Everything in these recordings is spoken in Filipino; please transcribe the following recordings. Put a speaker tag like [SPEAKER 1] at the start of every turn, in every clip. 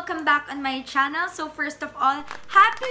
[SPEAKER 1] welcome back on my channel. So first of all, Happy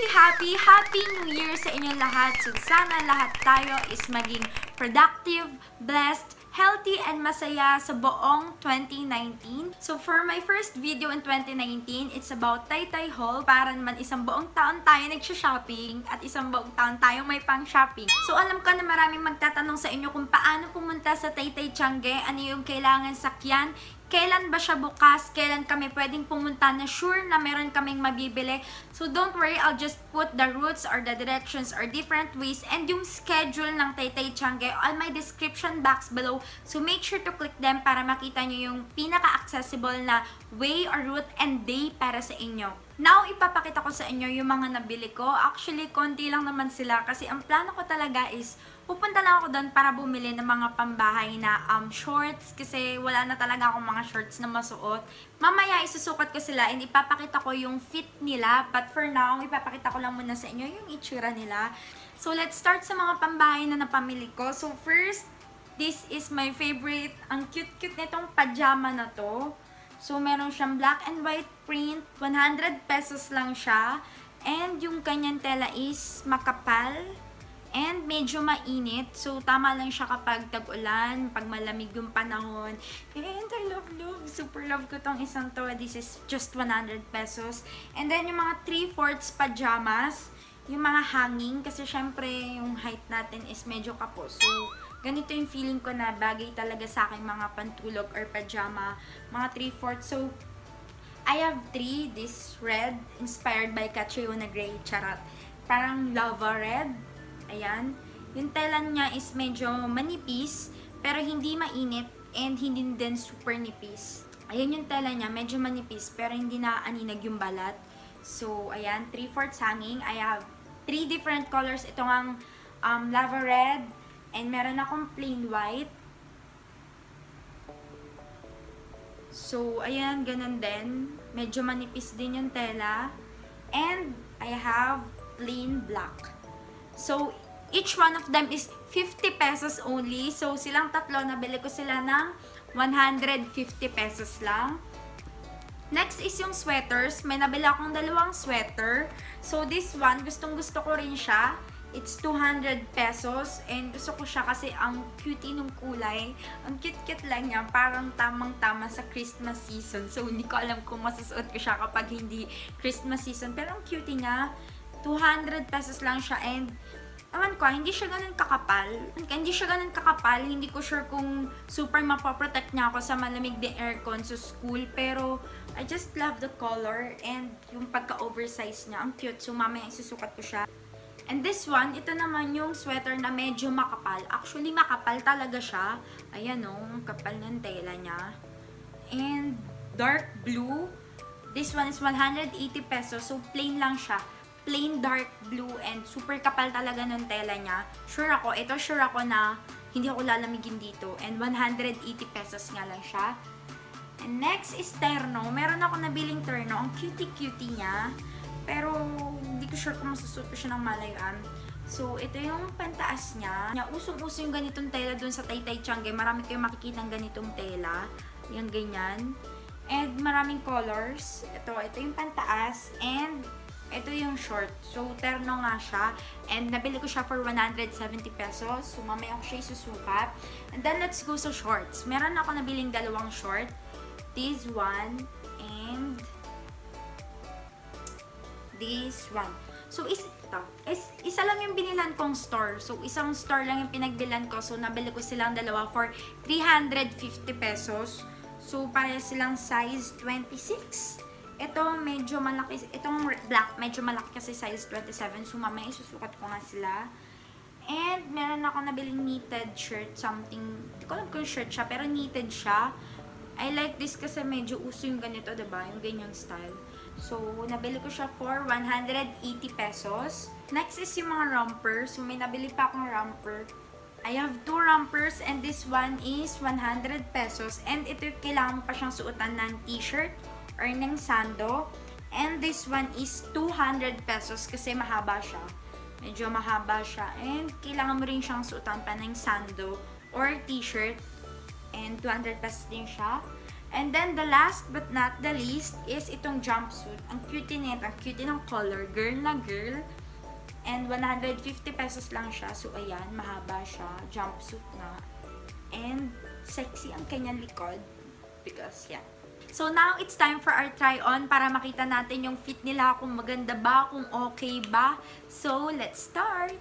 [SPEAKER 1] New Year sa inyong lahat. So sana lahat tayo is maging productive, blessed, healthy, and masaya sa buong 2019. So for my first video in 2019, it's about Taytay Haul. Para naman isang buong taon tayo nagsha-shopping at isang buong taon tayo may pang-shopping. So alam ko na maraming magtatanong sa inyo kung paano pumunta sa Taytay Tiangge, ano yung kailangan sakyan, kailan ba siya bukas, kailan kami pwedeng pumunta na sure na meron kaming mabibili. So don't worry, I'll just put the routes or the directions or different ways and yung schedule ng Taytay Tiangge on my description box below. So make sure to click them para makita nyo yung pinaka-accessible na way or route and day para sa inyo. Now, ipapakita ko sa inyo yung mga nabili ko. Actually, konti lang naman sila kasi ang plano ko talaga is pupunta lang ako doon para bumili ng mga pambahay na shorts kasi wala na talaga akong mga shorts na masuot. Mamaya isusukat ko sila and ipapakita ko yung fit nila. But for now, ipapakita ko lang muna sa inyo yung itsura nila. So, let's start sa mga pambahay na napamili ko. So, first, this is my favorite. Ang cute-cute nitong pajama na to. So, meron siyang black and white print. 100 pesos lang siya. And yung kanyang tela is makapal. And medyo mainit. So, tama lang siya kapag tag-ulan, pag malamig yung panahon. And I love. Super love ko tong isang to. This is just 100 pesos. And then, yung mga 3/4 pajamas. Yung mga hanging. Kasi, syempre, yung height natin is medyo kapos. So, ganito yung feeling ko na bagay talaga sa akin mga pantulog or pajama. Mga 3/4. So, I have 3. This red, inspired by Catriona Gray. Charot. Parang lava red. Ayan. Yung tela niya is medyo manipis, pero hindi mainit and hindi din super nipis. Ayan yung tela niya, medyo manipis, pero hindi na aninag yung balat. So, ayan, 3/4 hanging. I have 3 different colors. Ito ang lava red, and meron akong plain white. So, ayan, ganun din. Medyo manipis din yung tela. And I have plain black. So, each one of them is 50 pesos only. So, silang tatlo, nabili ko sila ng 150 pesos lang. Next is yung sweaters. May nabili akong dalawang sweater. So, this one, gustong-gusto ko rin siya. It's 200 pesos. And gusto ko siya kasi ang cutie nung kulay. Ang cute-cute lang niya. Parang tamang-tama sa Christmas season. So, hindi ko alam kung masusuot ko siya kapag hindi Christmas season. Pero ang cutie niya, 200 pesos lang siya. And, ewan ko, hindi siya ganun kakapal. Hindi ko sure kung super mapoprotect niya ako sa malamig din aircon sa school. Pero, I just love the color and yung pagka-oversize niya. Ang cute. So, mamaya isusukat ko siya. And this one, ito naman yung sweater na medyo makapal. Actually, makapal talaga siya. Ayan o, kapal ng tela niya. And, dark blue. This one is 180 pesos. So, plain lang siya. Plain dark blue and super kapal talaga ng tela niya. Sure ako na hindi ako lalamigin dito. And 180 pesos nga lang siya. And next is terno. Meron ako nabiling terno. Ang cutie-cutie niya. Pero hindi ko sure kung masusuot ko siya ng malayuan. So, ito yung pantaas niya. Usong-uso yung ganitong tela dun sa Taytay Tiangge. Marami kayong makikita ng ganitong tela. Yung ganyan. And maraming colors. Ito yung pantaas. And ito yung short. So, terno nga siya. And nabili ko siya for 170 pesos. So, mamaya ako siya isusukat. And then, let's go sa shorts. Meron ako nabiling dalawang short. This one. And this one. So, isa lang yung binilan kong store. So, isang store lang yung pinagbilan ko. So, nabili ko silang dalawa for 350 pesos. So, pareha silang size 26. Ito, medyo malaki. Itong black, medyo malaki kasi size 27. So, mamaya isusukat ko nga sila. And, meron ako nabiling knitted shirt. Something, hindi ko alam kung shirt siya, pero knitted siya. I like this kasi medyo uso yung ganito, diba? Yung ganyang style. So, nabili ko siya for 180 pesos. Next is yung mga rompers. So, may nabili pa akong romper. I have 2 rompers and this one is 100 pesos. And ito, kailangan pa siyang suotan ng t-shirt or ng sando. And this one is 200 pesos kasi mahaba siya. Medyo mahaba siya. And kailangan mo rin siyang suotan pa ng sando or t-shirt. And 200 pesos din siya. And then, the last but not the least is itong jumpsuit. Ang cute nito. Ang cute ng color. Girl na girl. And 150 pesos lang siya. So, ayan. Mahaba siya. Jumpsuit na. And sexy ang kanyang likod. Because, yeah. So, now it's time for our try-on para makita natin yung fit nila. Kung maganda ba, kung okay ba. So, let's start!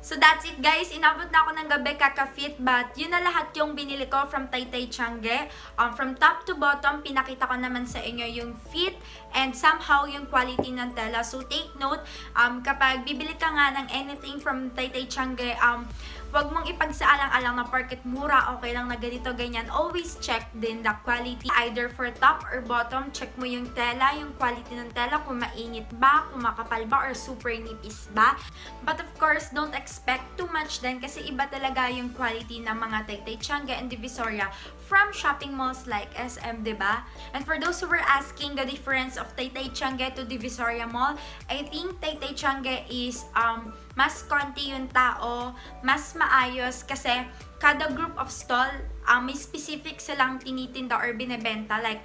[SPEAKER 1] So that's it guys, inabot na ako ng gabi kaka-fit, but yun na lahat yung binili ko from Taytay Tiangge. From top to bottom, pinakita ko naman sa inyo yung fit and somehow yung quality ng tela. So take note, kapag bibili ka nga ng anything from Taytay Tiangge, wag mong ipagsaalang-alang na porket mura, okay lang na ganito, ganyan. Always check din the quality. Either for top or bottom, check mo yung tela, yung quality ng tela, kung mainit ba, kung makapal ba, or super nipis ba. But of course, don't expect too much din kasi iba talaga yung quality ng mga Taytay Tiangge and Divisoria from shopping malls like SM, diba? And for those who were asking the difference of Taytay Tiangge to Divisoria Mall, I think Taytay Tiangge is mas konti yung tao, mas maayos kasi kada group of stall, may specific silang tinitinda or binebenta. Like,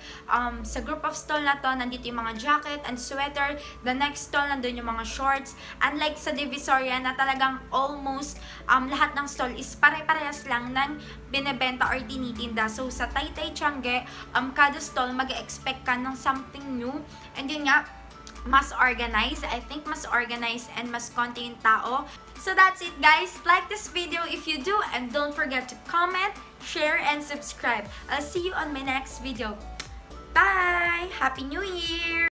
[SPEAKER 1] sa group of stall na to, nandito yung mga jacket and sweater. The next stall, nandun yung mga shorts. Unlike sa Divisoria na talagang almost lahat ng stall is pare-parehas lang ng binebenta or tinitinda. So, sa Taytay Tiangge, kada stall, mag-expect ka ng something new. And yun nga, mas organized. I think mas organized and mas konti yung tao. So that's it, guys. Like this video if you do, and don't forget to comment, share, and subscribe. I'll see you on my next video. Bye! Happy New Year!